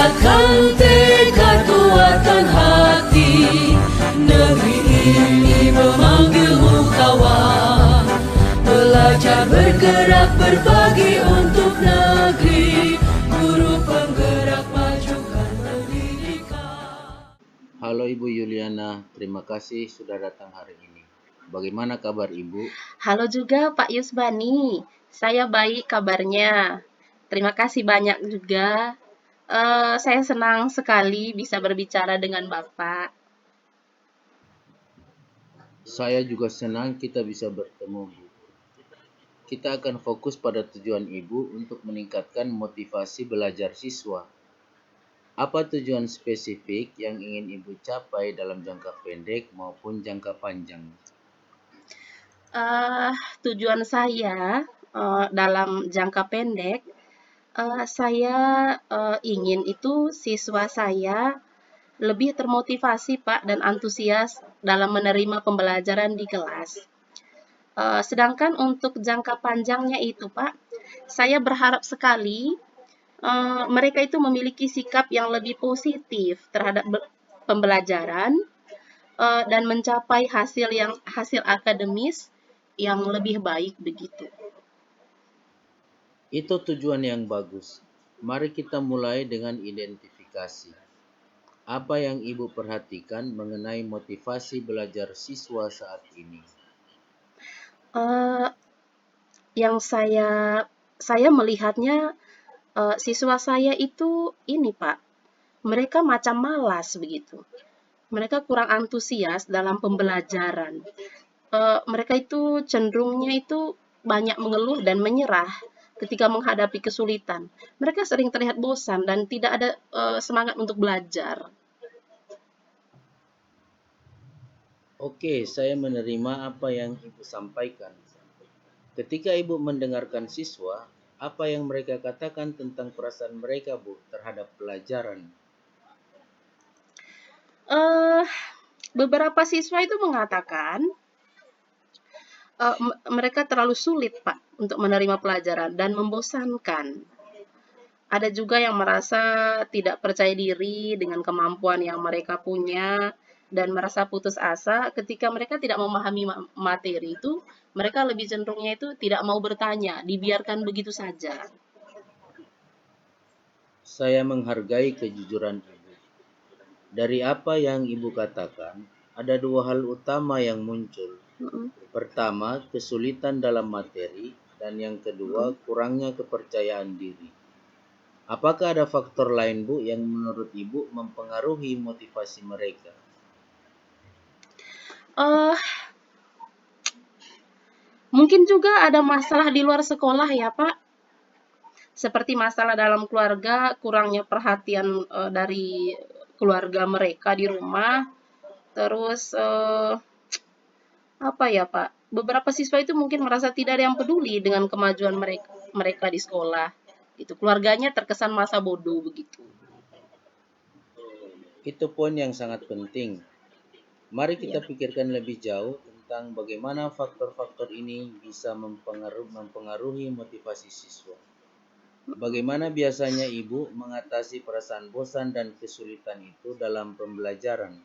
Tingkatkan tekad, kuatkan hati. Negeri ini memanggilmu kawan. Belajar, bergerak, berbagi untuk negeri. Guru penggerak, majukan pendidikan. Halo Ibu Yuliana, terima kasih sudah datang hari ini. Bagaimana kabar Ibu? Halo juga Pak Yusbani, saya baik kabarnya. Terima kasih banyak juga. Saya senang sekali bisa berbicara dengan Bapak. Saya juga senang kita bisa bertemu, Bu. Kita akan fokus pada tujuan Ibu untuk meningkatkan motivasi belajar siswa. Apa tujuan spesifik yang ingin Ibu capai dalam jangka pendek maupun jangka panjang? Tujuan saya dalam jangka pendek, saya ingin itu siswa saya lebih termotivasi Pak dan antusias dalam menerima pembelajaran di kelas. Sedangkan untuk jangka panjangnya itu Pak, saya berharap sekali mereka itu memiliki sikap yang lebih positif terhadap pembelajaran dan mencapai hasil akademis yang lebih baik begitu. Itu tujuan yang bagus. Mari kita mulai dengan identifikasi. Apa yang Ibu perhatikan mengenai motivasi belajar siswa saat ini? Uh, yang saya melihatnya siswa saya itu ini Pak, mereka macam malas begitu. Mereka kurang antusias dalam pembelajaran. Mereka itu cenderungnya itu banyak mengeluh dan menyerah ketika menghadapi kesulitan. Mereka sering terlihat bosan dan tidak ada semangat untuk belajar. Oke, saya menerima apa yang Ibu sampaikan. Ketika Ibu mendengarkan siswa, apa yang mereka katakan tentang perasaan mereka, Bu, terhadap pelajaran? Uh, Beberapa siswa itu mengatakan mereka terlalu sulit, Pak, untuk menerima pelajaran dan membosankan. Ada juga yang merasa tidak percaya diri dengan kemampuan yang mereka punya dan merasa putus asa ketika mereka tidak memahami materi itu, mereka lebih cenderungnya itu tidak mau bertanya, dibiarkan begitu saja. Saya menghargai kejujuran Ibu. Dari apa yang Ibu katakan, ada dua hal utama yang muncul. Pertama, kesulitan dalam materi, dan yang kedua, kurangnya kepercayaan diri. Apakah ada faktor lain, Bu, yang menurut Ibu mempengaruhi motivasi mereka? Uh, Mungkin juga ada masalah di luar sekolah ya Pak, seperti masalah dalam keluarga, kurangnya perhatian dari keluarga mereka di rumah, terus apa ya Pak, beberapa siswa itu mungkin merasa tidak ada yang peduli dengan kemajuan mereka di sekolah. Itu keluarganya terkesan masa bodoh begitu. Itu poin yang sangat penting. Mari kita pikirkan lebih jauh tentang bagaimana faktor-faktor ini bisa mempengaruhi motivasi siswa. Bagaimana biasanya Ibu mengatasi perasaan bosan dan kesulitan itu dalam pembelajaran?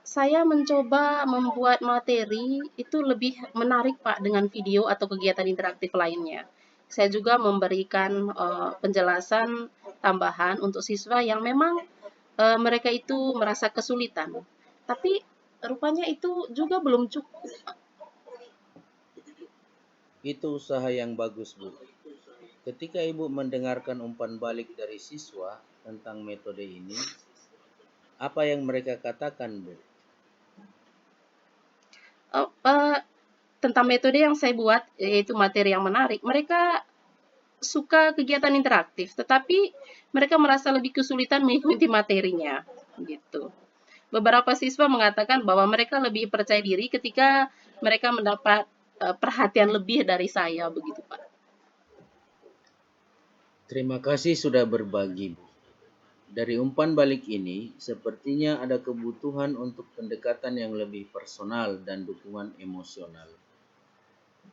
Saya mencoba membuat materi itu lebih menarik Pak dengan video atau kegiatan interaktif lainnya. Saya juga memberikan penjelasan tambahan untuk siswa yang memang mereka itu merasa kesulitan. Tapi rupanya itu juga belum cukup. Itu usaha yang bagus, Bu. Ketika Ibu mendengarkan umpan balik dari siswa tentang metode ini, apa yang mereka katakan, Bu? Uh, uh, Tentang metode yang saya buat, yaitu materi yang menarik, mereka suka kegiatan interaktif, tetapi mereka merasa lebih kesulitan mengikuti materinya, gitu. Beberapa siswa mengatakan bahwa mereka lebih percaya diri ketika mereka mendapat perhatian lebih dari saya, begitu Pak. Terima kasih sudah berbagi, Bu. Dari umpan balik ini, sepertinya ada kebutuhan untuk pendekatan yang lebih personal dan dukungan emosional.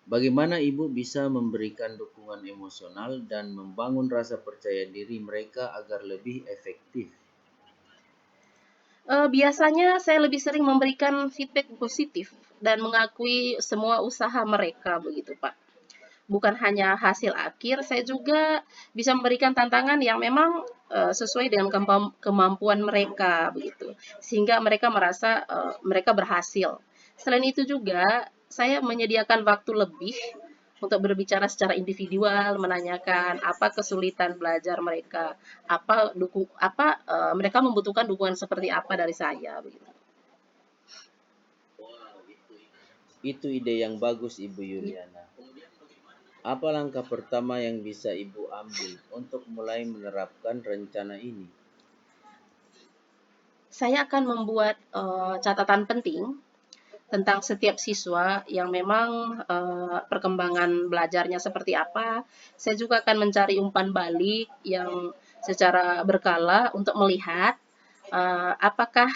Bagaimana Ibu bisa memberikan dukungan emosional dan membangun rasa percaya diri mereka agar lebih efektif? Biasanya saya lebih sering memberikan feedback positif dan mengakui semua usaha mereka begitu, Pak. Bukan hanya hasil akhir, saya juga bisa memberikan tantangan yang memang sesuai dengan kemampuan mereka begitu, sehingga mereka merasa mereka berhasil. Selain itu juga saya menyediakan waktu lebih untuk berbicara secara individual, menanyakan apa kesulitan belajar mereka, mereka membutuhkan dukungan seperti apa dari saya begitu. Itu ide yang bagus, Ibu Yuliana. Apa langkah pertama yang bisa Ibu ambil untuk mulai menerapkan rencana ini? Saya akan membuat catatan penting tentang setiap siswa yang memang perkembangan belajarnya seperti apa. Saya juga akan mencari umpan balik yang secara berkala untuk melihat apakah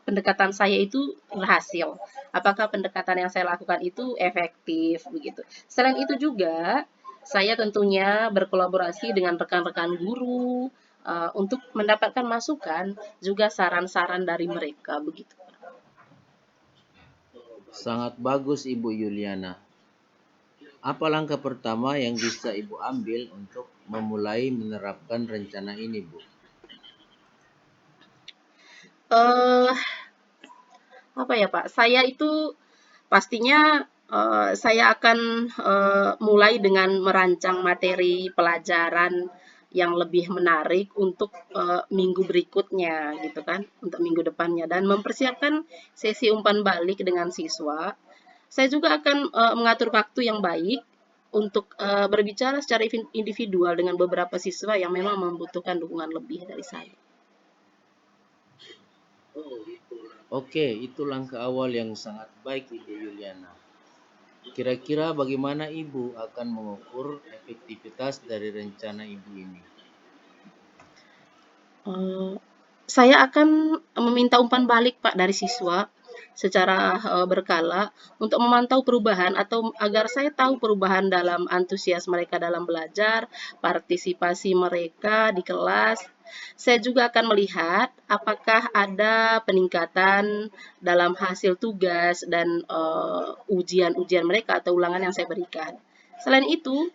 pendekatan saya itu berhasil, apakah pendekatan yang saya lakukan itu efektif begitu. Selain itu juga saya tentunya berkolaborasi dengan rekan-rekan guru untuk mendapatkan masukan juga saran-saran dari mereka begitu. Sangat bagus, Ibu Yuliana. Apa langkah pertama yang bisa Ibu ambil untuk memulai menerapkan rencana ini, Bu? Eh, Apa ya Pak? Saya itu pastinya saya akan mulai dengan merancang materi pelajaran yang lebih menarik untuk minggu berikutnya gitu kan, untuk minggu depannya dan mempersiapkan sesi umpan balik dengan siswa. Saya juga akan mengatur waktu yang baik untuk berbicara secara individual dengan beberapa siswa yang memang membutuhkan dukungan lebih dari saya. Oke, itu langkah awal yang sangat baik, Ibu Yuliana. Kira-kira bagaimana Ibu akan mengukur efektivitas dari rencana Ibu ini? Eee, saya akan meminta umpan balik Pak dari siswa secara berkala untuk memantau perubahan atau agar saya tahu perubahan dalam antusias mereka dalam belajar, partisipasi mereka di kelas. Saya juga akan melihat apakah ada peningkatan dalam hasil tugas dan ujian-ujian mereka atau ulangan yang saya berikan. Selain itu,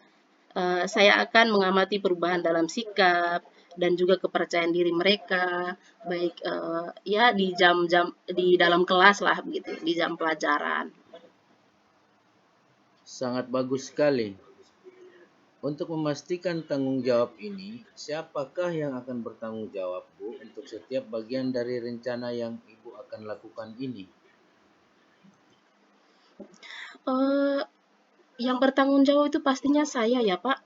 saya akan mengamati perubahan dalam sikap dan juga kepercayaan diri mereka, baik ya di jam-jam di dalam kelas lah begitu, di jam pelajaran. Sangat bagus sekali. Untuk memastikan tanggung jawab ini, siapakah yang akan bertanggung jawab, Bu, untuk setiap bagian dari rencana yang Ibu akan lakukan ini? Eh, yang bertanggung jawab itu pastinya saya ya Pak.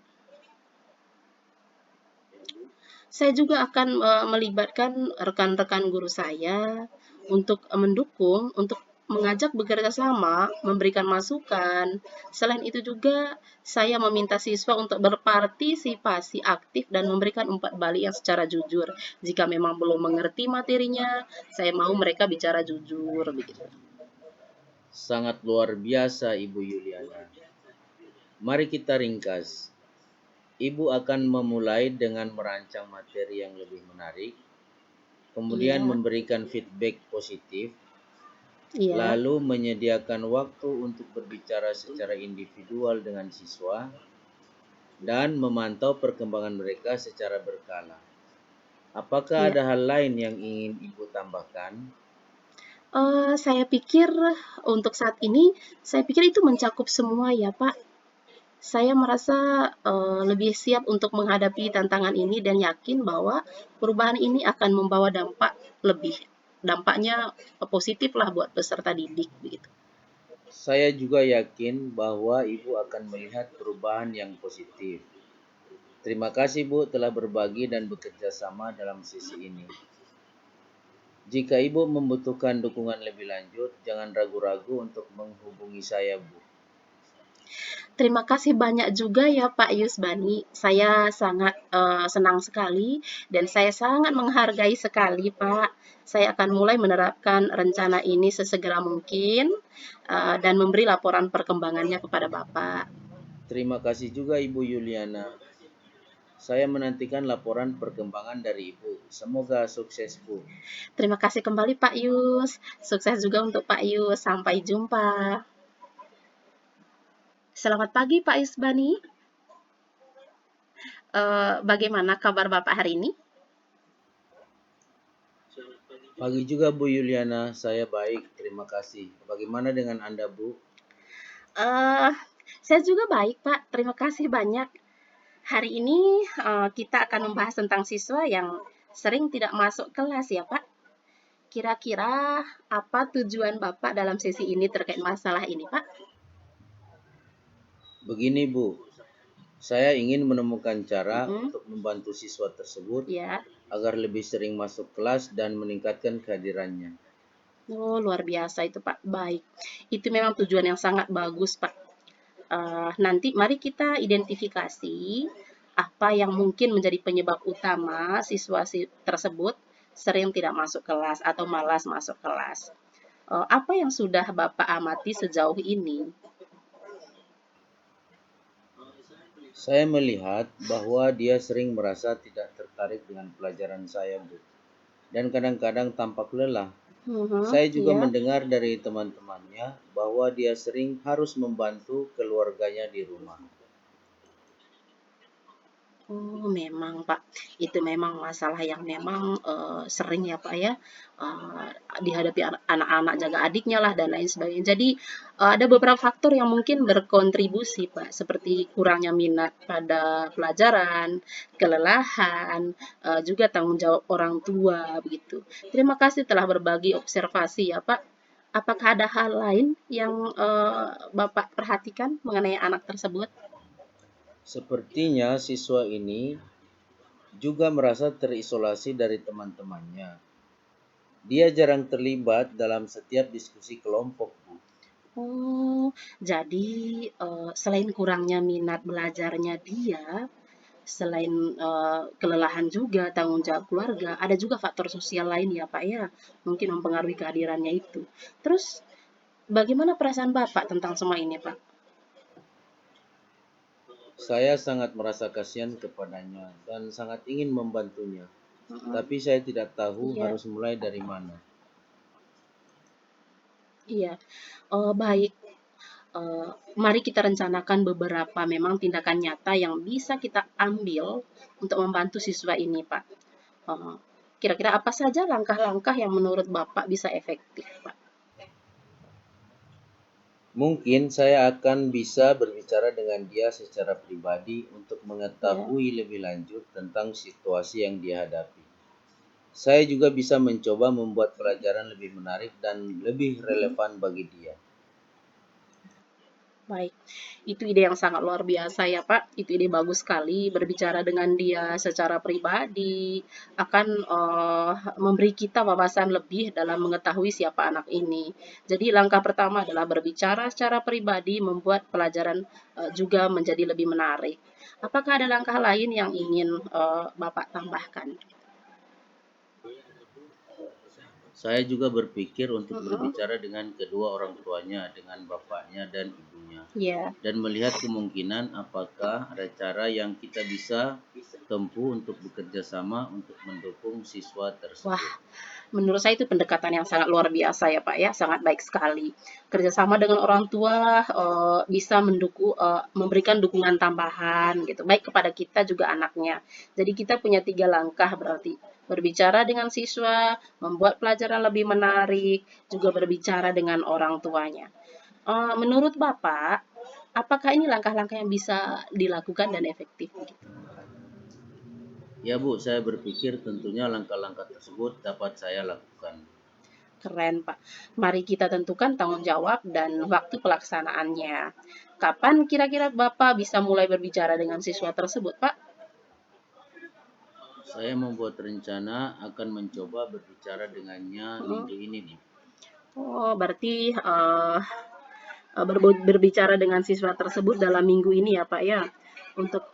Saya juga akan melibatkan rekan-rekan guru saya untuk mendukung, untuk mengajak bekerja sama, memberikan masukan. Selain itu juga saya meminta siswa untuk berpartisipasi aktif dan memberikan umpan balik yang secara jujur. Jika memang belum mengerti materinya, saya mau mereka bicara jujur begitu. Sangat luar biasa, Ibu Yuliana. Mari kita ringkas. Ibu akan memulai dengan merancang materi yang lebih menarik, kemudian Iya, memberikan feedback positif, iya, lalu menyediakan waktu untuk berbicara secara individual dengan siswa, dan memantau perkembangan mereka secara berkala. Apakah iya. ada hal lain yang ingin Ibu tambahkan? Saya pikir untuk saat ini, saya pikir itu mencakup semua ya Pak. Saya merasa lebih siap untuk menghadapi tantangan ini dan yakin bahwa perubahan ini akan membawa dampaknya positif lah buat peserta didik begitu. Saya juga yakin bahwa Ibu akan melihat perubahan yang positif. Terima kasih Bu telah berbagi dan bekerja sama dalam sesi ini. Jika Ibu membutuhkan dukungan lebih lanjut, jangan ragu-ragu untuk menghubungi saya, Bu. Terima kasih banyak juga ya Pak Yusbani. Saya sangat senang sekali dan saya sangat menghargai sekali Pak. Saya akan mulai menerapkan rencana ini sesegera mungkin dan memberi laporan perkembangannya kepada Bapak. Terima kasih juga Ibu Yuliana. Saya menantikan laporan perkembangan dari Ibu. Semoga sukses, Bu. Terima kasih kembali Pak Yus. Sukses juga untuk Pak Yus. Sampai jumpa. Selamat pagi Pak Yusbani. Bagaimana kabar Bapak hari ini? Pagi juga Bu Yuliana, saya baik, terima kasih. Bagaimana dengan Anda, Bu? Saya juga baik Pak. Terima kasih banyak. Hari ini kita akan membahas tentang siswa yang sering tidak masuk kelas ya Pak. Kira-kira apa tujuan Bapak dalam sesi ini terkait masalah ini Pak? Begini, Bu. Saya ingin menemukan cara Mm-mm. untuk membantu siswa tersebut Ya, agar lebih sering masuk kelas dan meningkatkan kehadirannya. oh luar biasa itu Pak. Baik, itu memang tujuan yang sangat bagus Pak. Nanti mari kita identifikasi apa yang mungkin menjadi penyebab utama siswa tersebut sering tidak masuk kelas atau malas masuk kelas. Apa yang sudah Bapak amati sejauh ini? Saya melihat bahwa dia sering merasa tidak tertarik dengan pelajaran saya, Bu. Dan kadang-kadang tampak lelah. Saya juga Iya. mendengar dari teman-temannya bahwa dia sering harus membantu keluarganya di rumah. Oh, memang Pak, itu memang masalah yang memang sering ya Pak ya, eee, dihadapi anak-anak, jaga adiknya lah dan lain sebagainya. Jadi, ada beberapa faktor yang mungkin berkontribusi Pak, seperti kurangnya minat pada pelajaran, kelelahan, juga tanggung jawab orang tua begitu. Terima kasih telah berbagi observasi ya Pak. Apakah ada hal lain yang Bapak perhatikan mengenai anak tersebut? Sepertinya siswa ini juga merasa terisolasi dari teman-temannya. Dia jarang terlibat dalam setiap diskusi kelompok, Bu. Oh, jadi, selain kurangnya minat belajarnya dia, selain, kelelahan juga, tanggung jawab keluarga, ada juga faktor sosial lain ya, Pak, ya? Mungkin mempengaruhi kehadirannya itu. Terus bagaimana perasaan Bapak tentang semua ini, Pak? Saya sangat merasa kasihan kepadanya dan sangat ingin membantunya. Mhm, Tapi saya tidak tahu iya harus mulai dari mana. iya, baik, eee, mari kita rencanakan beberapa memang tindakan nyata yang bisa kita ambil untuk membantu siswa ini, Pak. Eee, Kira-kira apa saja langkah-langkah yang menurut Bapak bisa efektif, Pak? Mungkin saya akan bisa berbicara dengan dia secara pribadi untuk Ya, mengetahui lebih lanjut tentang situasi yang dia hadapi. Saya juga bisa mencoba membuat pelajaran lebih menarik dan lebih mhm, relevan bagi dia. baik. Itu ide yang sangat luar biasa ya, Pak. Itu ide bagus sekali. Berbicara dengan dia secara pribadi akan memberi kita wawasan lebih dalam mengetahui siapa anak ini. Jadi langkah pertama adalah berbicara secara pribadi, membuat pelajaran juga menjadi lebih menarik. Apakah ada langkah lain yang ingin Bapak tambahkan? Saya juga berpikir untuk Mhm, berbicara dengan kedua orang tuanya, dengan bapaknya dan ibunya, ya. dan melihat kemungkinan apakah ada cara yang kita bisa tempuh untuk bekerja sama untuk mendukung siswa Wah, tersebut. menurut saya itu pendekatan yang sangat luar biasa ya Pak ya, sangat baik sekali. Kerjasama dengan orang tua bisa memberikan dukungan tambahan gitu, baik kepada kita juga anaknya. Jadi kita punya 3 langkah berarti. Berbicara dengan siswa, membuat pelajaran lebih menarik, juga berbicara dengan orang tuanya. Menurut Bapak, apakah ini langkah-langkah yang bisa dilakukan dan efektif? Ya Bu, saya berpikir tentunya langkah-langkah tersebut dapat saya lakukan. Keren, Pak. Mari kita tentukan tanggung jawab dan waktu pelaksanaannya. Kapan kira-kira Bapak bisa mulai berbicara dengan siswa tersebut, Pak? Saya membuat rencana akan mencoba berbicara dengannya Mm. minggu ini, Bu. Oh, berarti berbicara dengan siswa tersebut dalam minggu ini ya Pak ya. Untuk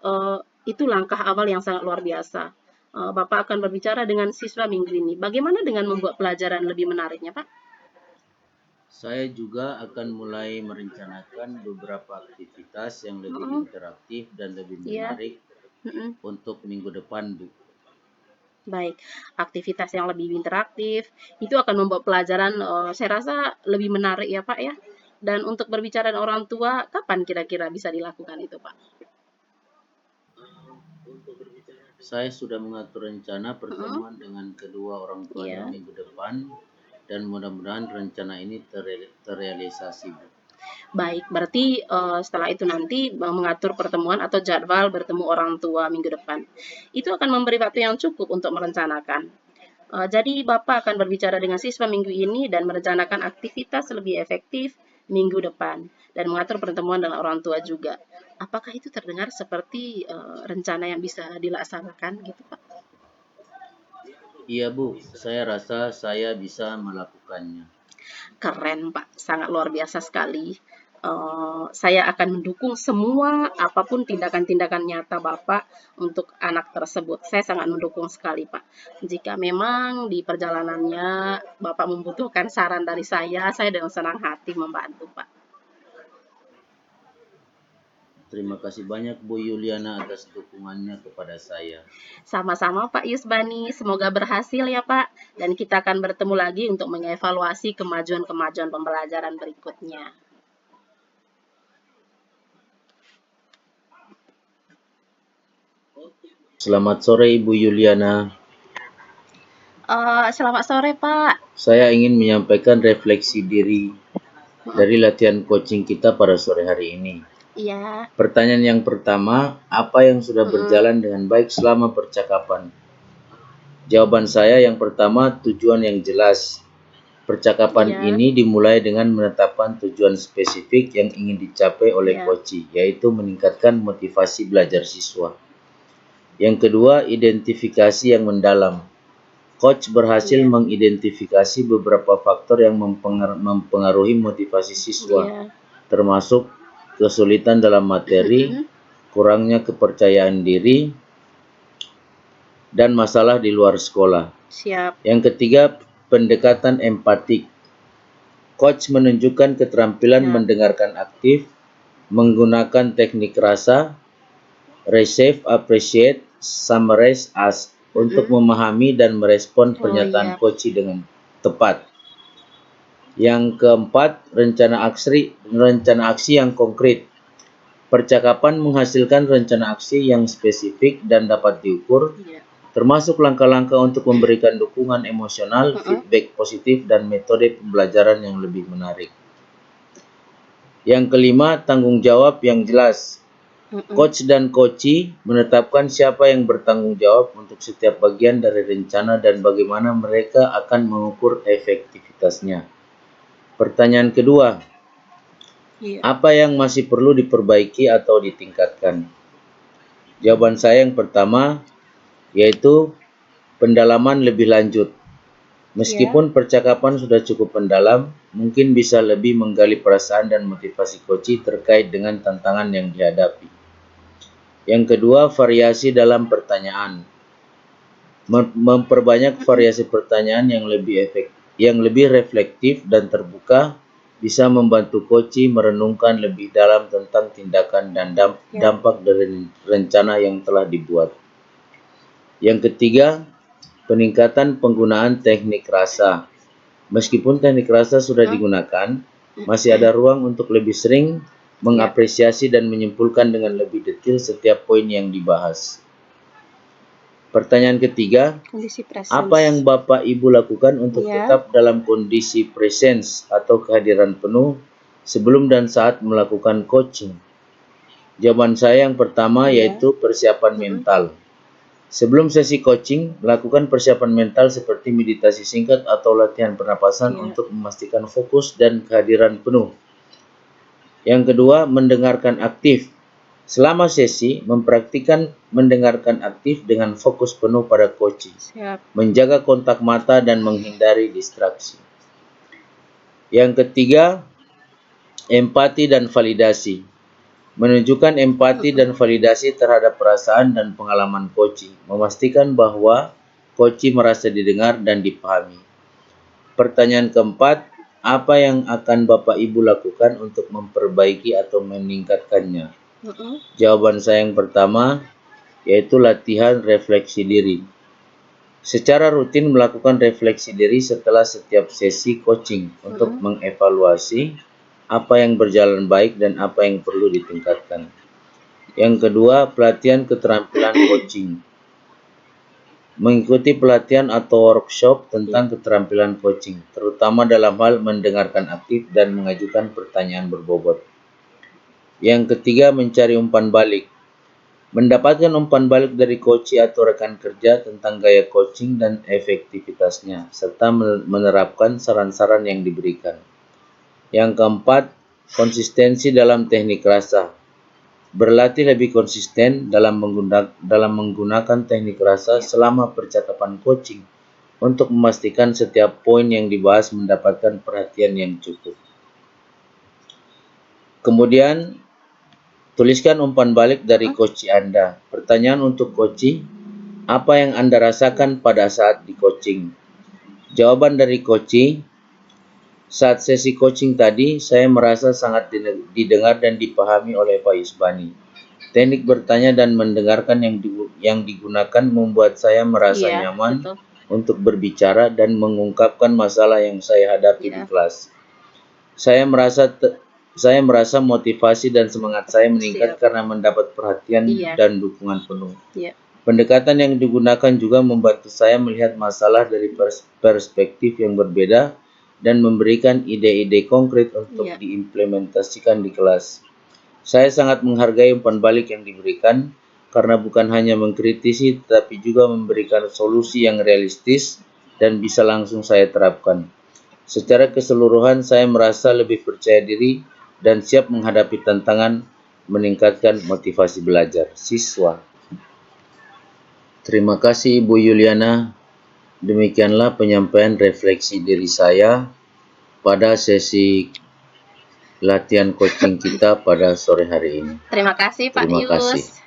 itu langkah awal yang sangat luar biasa. Bapak akan berbicara dengan siswa minggu ini. Bagaimana dengan membuat pelajaran lebih menariknya Pak? Saya juga akan mulai merencanakan beberapa aktivitas yang lebih Mm-mm. interaktif dan lebih Iya. menarik Mm-mm. untuk minggu depan, Bu. Baik, aktivitas yang lebih interaktif itu akan membuat pelajaran saya rasa lebih menarik ya Pak ya. Dan untuk berbicara dengan orang tua, kapan kira-kira bisa dilakukan itu Pak? Saya sudah mengatur rencana Mm-mm. pertemuan dengan kedua orang tuanya Iya. minggu depan dan mudah-mudahan rencana ini terrealisasi, Bu. Baik, berarti setelah itu nanti mengatur pertemuan atau jadwal bertemu orang tua minggu depan. Itu akan memberi waktu yang cukup untuk merencanakan. Jadi Bapak akan berbicara dengan siswa minggu ini dan merencanakan aktivitas lebih efektif minggu depan dan mengatur pertemuan dengan orang tua juga. Apakah itu terdengar seperti rencana yang bisa dilaksanakan gitu Pak? Iya, Bu. Saya rasa saya bisa melakukannya. Keren Pak, sangat luar biasa sekali. Saya akan mendukung semua apapun tindakan-tindakan nyata Bapak untuk anak tersebut. Saya sangat mendukung sekali Pak. Jika memang di perjalanannya Bapak membutuhkan saran dari saya dengan senang hati membantu Pak. Terima kasih banyak Bu Yuliana atas dukungannya kepada saya. Sama-sama Pak Yusbani, semoga berhasil ya Pak. Dan kita akan bertemu lagi untuk mengevaluasi kemajuan-kemajuan pembelajaran berikutnya. Selamat sore Ibu Yuliana. Selamat sore Pak. Saya ingin menyampaikan refleksi diri dari latihan coaching kita pada sore hari ini. Iya. Pertanyaan yang pertama, apa yang sudah berjalan dengan baik selama percakapan? Jawaban saya yang pertama, tujuan yang jelas. Percakapan Iya. ini dimulai dengan menetapkan tujuan spesifik yang ingin dicapai oleh Iya. coach, yaitu meningkatkan motivasi belajar siswa. Yang kedua, identifikasi yang mendalam. Coach berhasil Iya. mengidentifikasi beberapa faktor yang mempengaruhi motivasi siswa, Iya. termasuk kesulitan dalam materi, kurangnya kepercayaan diri, dan masalah di luar sekolah. Siap. Yang ketiga, pendekatan empatik. Coach menunjukkan keterampilan Ya. mendengarkan aktif, menggunakan teknik rasa, receive, appreciate, summarize, ask, untuk memahami dan merespon pernyataan iya. coach dengan tepat. Yang keempat, rencana aksi yang konkret. Percakapan menghasilkan rencana aksi yang spesifik dan dapat diukur, Iya. termasuk langkah-langkah untuk memberikan dukungan emosional, feedback positif, dan metode pembelajaran yang lebih menarik. Yang kelima, tanggung jawab yang jelas. Coach dan coachee menetapkan siapa yang bertanggung jawab untuk setiap bagian dari rencana dan bagaimana mereka akan mengukur efektivitasnya. Pertanyaan kedua, Iya. apa yang masih perlu diperbaiki atau ditingkatkan? Jawaban saya yang pertama, yaitu pendalaman lebih lanjut. Meskipun percakapan sudah cukup mendalam, mungkin bisa lebih menggali perasaan dan motivasi coachee terkait dengan tantangan yang dihadapi. Yang kedua, variasi dalam pertanyaan. Memperbanyak variasi pertanyaan yang lebih reflektif dan terbuka bisa membantu coachee merenungkan lebih dalam tentang tindakan dan dampak dari rencana yang telah dibuat. Yang ketiga, peningkatan penggunaan teknik rasa. Meskipun teknik rasa sudah digunakan, masih ada ruang untuk lebih sering mengapresiasi dan menyimpulkan dengan lebih detail setiap poin yang dibahas. Pertanyaan ketiga, apa yang Bapak Ibu lakukan untuk tetap dalam kondisi presence atau kehadiran penuh sebelum dan saat melakukan coaching? Jawaban saya yang pertama yaitu persiapan mental. Sebelum sesi coaching, lakukan persiapan mental seperti meditasi singkat atau latihan pernapasan untuk memastikan fokus dan kehadiran penuh. Yang kedua, mendengarkan aktif. Selama sesi, mempraktikkan mendengarkan aktif dengan fokus penuh pada coaching, menjaga kontak mata dan menghindari distraksi. Yang ketiga, Empati dan validasi. Menunjukkan empati dan validasi terhadap perasaan dan pengalaman Koci. Memastikan bahwa Koci merasa didengar dan dipahami. Pertanyaan keempat, apa yang akan Bapak Ibu lakukan untuk memperbaiki atau meningkatkannya? Jawaban saya yang pertama, yaitu latihan refleksi diri. Secara rutin melakukan refleksi diri setelah setiap sesi coaching untuk mengevaluasi apa yang berjalan baik dan apa yang perlu ditingkatkan. Yang kedua, pelatihan keterampilan coaching. Mengikuti pelatihan atau workshop tentang keterampilan coaching, terutama dalam hal mendengarkan aktif dan mengajukan pertanyaan berbobot. Yang ketiga, mencari umpan balik. Mendapatkan umpan balik dari coach atau rekan kerja tentang gaya coaching dan efektivitasnya, serta menerapkan saran-saran yang diberikan. Yang keempat, konsistensi dalam teknik rasa. Berlatih lebih konsisten dalam menggunakan teknik rasa selama percakapan coaching untuk memastikan setiap poin yang dibahas mendapatkan perhatian yang cukup. Kemudian, tuliskan umpan balik dari coach Anda. Pertanyaan untuk coach, apa yang Anda rasakan pada saat di coaching? Jawaban dari coach, saat sesi coaching tadi, saya merasa sangat didengar dan dipahami oleh Pak Yusbani. Teknik bertanya dan mendengarkan yang digunakan membuat saya merasa nyaman untuk berbicara dan mengungkapkan masalah yang saya hadapi di kelas. Saya merasa motivasi dan semangat saya meningkat karena mendapat perhatian dan dukungan penuh. Pendekatan yang digunakan juga membantu saya melihat masalah dari perspektif yang berbeda dan memberikan ide-ide konkret untuk diimplementasikan di kelas. Saya sangat menghargai umpan balik yang diberikan karena bukan hanya mengkritisi tetapi juga memberikan solusi yang realistis dan bisa langsung saya terapkan. Secara keseluruhan saya merasa lebih percaya diri dan siap menghadapi tantangan meningkatkan motivasi belajar siswa. Terima kasih Ibu Yuliana. Demikianlah penyampaian refleksi diri saya pada sesi latihan coaching kita pada sore hari ini. Terima kasih Pak Yus.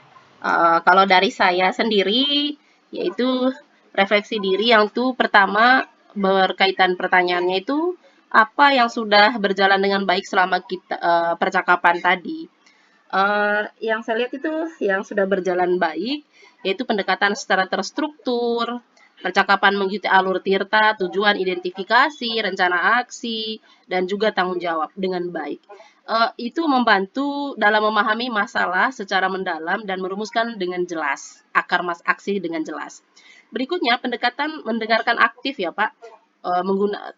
Kalau dari saya sendiri, yaitu refleksi diri yang pertama berkaitan pertanyaannya itu apa yang sudah berjalan dengan baik selama kita percakapan tadi. Yang saya lihat itu yang sudah berjalan baik, yaitu pendekatan secara terstruktur, percakapan mengikuti alur tirta, tujuan identifikasi, rencana aksi, dan juga tanggung jawab dengan baik. Itu membantu dalam memahami masalah secara mendalam dan merumuskan dengan jelas, akar aksi dengan jelas. Berikutnya, pendekatan mendengarkan aktif ya Pak.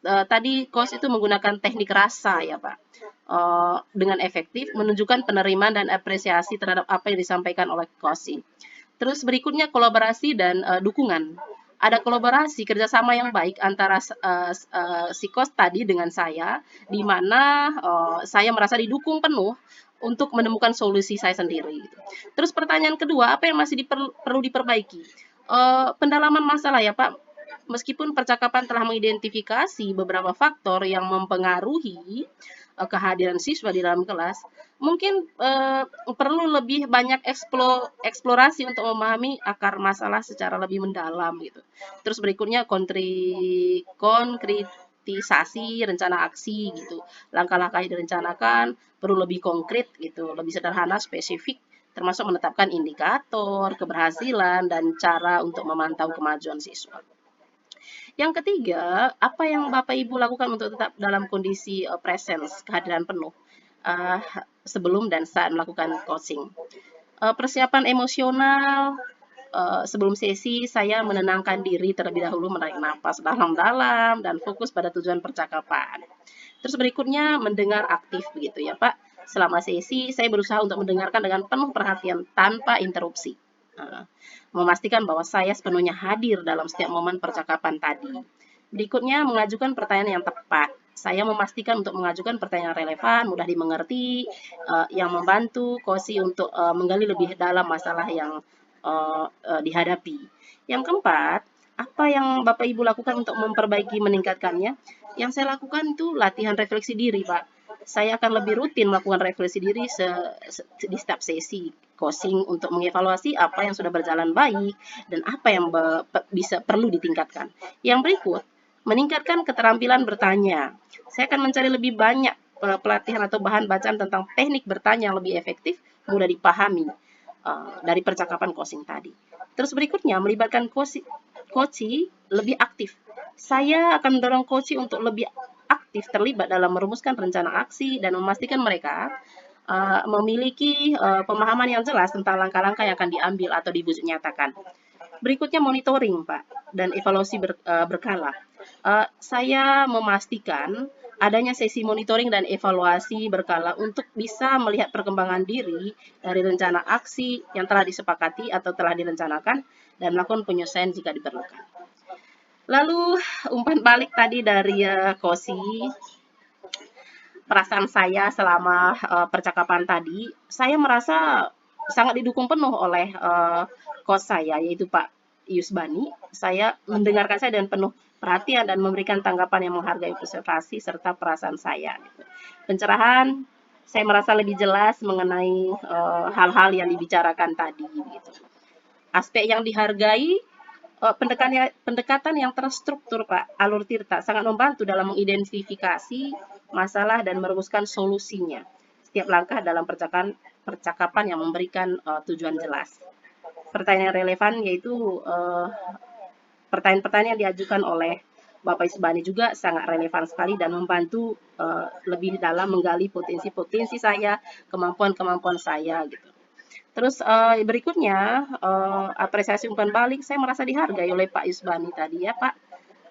Tadi coach itu menggunakan teknik rasa ya Pak. Dengan efektif menunjukkan penerimaan dan apresiasi terhadap apa yang disampaikan oleh coach. Terus berikutnya kolaborasi dan dukungan. Ada kolaborasi kerjasama yang baik antara si coach tadi dengan saya, di mana saya merasa didukung penuh untuk menemukan solusi saya sendiri. Terus pertanyaan kedua, apa yang masih perlu diperbaiki? Pendalaman masalah ya Pak. Meskipun percakapan telah mengidentifikasi beberapa faktor yang mempengaruhi kehadiran siswa di dalam kelas, mungkin perlu lebih banyak eksplorasi untuk memahami akar masalah secara lebih mendalam gitu. Terus berikutnya konkretisasi rencana aksi gitu. Langkah-langkah yang direncanakan perlu lebih konkret gitu, lebih sederhana, spesifik, termasuk menetapkan indikator, keberhasilan, dan cara untuk memantau kemajuan siswa. Yang ketiga, apa yang Bapak Ibu lakukan untuk tetap dalam kondisi presence, kehadiran penuh sebelum dan saat melakukan coaching? Persiapan emosional, sebelum sesi saya menenangkan diri terlebih dahulu, menarik napas dalam-dalam dan fokus pada tujuan percakapan. Terus berikutnya mendengar aktif begitu ya Pak. Selama sesi saya berusaha untuk mendengarkan dengan penuh perhatian tanpa interupsi. Memastikan bahwa saya sepenuhnya hadir dalam setiap momen percakapan tadi. Berikutnya, mengajukan pertanyaan yang tepat. Saya memastikan untuk mengajukan pertanyaan relevan, mudah dimengerti, yang membantu Kosi untuk menggali lebih dalam masalah yang dihadapi. Yang keempat, apa yang Bapak Ibu lakukan untuk memperbaiki meningkatkannya? Yang saya lakukan itu latihan refleksi diri, Pak. saya akan lebih rutin melakukan refleksi diri di setiap sesi coaching untuk mengevaluasi apa yang sudah berjalan baik dan apa yang bisa perlu ditingkatkan. Yang berikut, meningkatkan keterampilan bertanya. Saya akan mencari lebih banyak pelatihan atau bahan bacaan tentang teknik bertanya yang lebih efektif, mudah dipahami dari percakapan coaching tadi. Terus berikutnya, melibatkan coachee lebih aktif. Saya akan mendorong coachee untuk lebih aktif terlibat dalam merumuskan rencana aksi dan memastikan mereka memiliki pemahaman yang jelas tentang langkah-langkah yang akan diambil atau diwujud nyatakan. Berikutnya monitoring, Pak, dan evaluasi berkala. Saya memastikan adanya sesi monitoring dan evaluasi berkala untuk bisa melihat perkembangan diri dari rencana aksi yang telah disepakati atau telah direncanakan dan melakukan penyesuaian jika diperlukan. Lalu umpan balik tadi dari Kosi, perasaan saya selama percakapan tadi, saya merasa sangat didukung penuh oleh coach saya, yaitu Pak Yusbani. Saya mendengarkan saya dengan penuh perhatian dan memberikan tanggapan yang menghargai observasi serta perasaan saya. Pencerahan, saya merasa lebih jelas mengenai hal-hal yang dibicarakan tadi. Gitu. Aspek yang dihargai, pendekatan yang terstruktur, Pak Alur Tirta, sangat membantu dalam mengidentifikasi masalah dan merumuskan solusinya. Setiap langkah dalam percakapan yang memberikan tujuan jelas. Pertanyaan relevan yaitu pertanyaan-pertanyaan yang diajukan oleh Bapak Isbani juga sangat relevan sekali dan membantu lebih dalam menggali potensi-potensi saya, kemampuan-kemampuan saya gitu. Terus berikutnya apresiasi umpan balik, saya merasa dihargai oleh Pak Yusbani tadi ya Pak.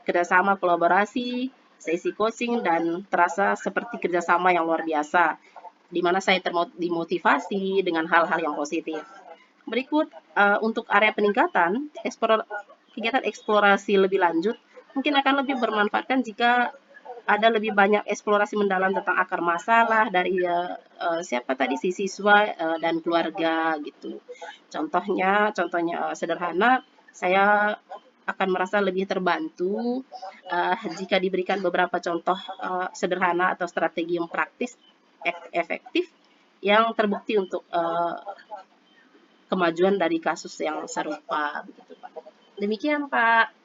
Kerjasama kolaborasi, sesi coaching dan terasa seperti kerjasama yang luar biasa, di mana saya dimotivasi dengan hal-hal yang positif. Berikut untuk area peningkatan, kegiatan eksplorasi lebih lanjut mungkin akan lebih bermanfaatkan jika ada lebih banyak eksplorasi mendalam tentang akar masalah dari siapa tadi si siswa dan keluarga gitu. Contohnya sederhana, saya akan merasa lebih terbantu jika diberikan beberapa contoh sederhana atau strategi yang praktis, efektif, yang terbukti untuk kemajuan dari kasus yang serupa. Begitu, Pak. Demikian, Pak.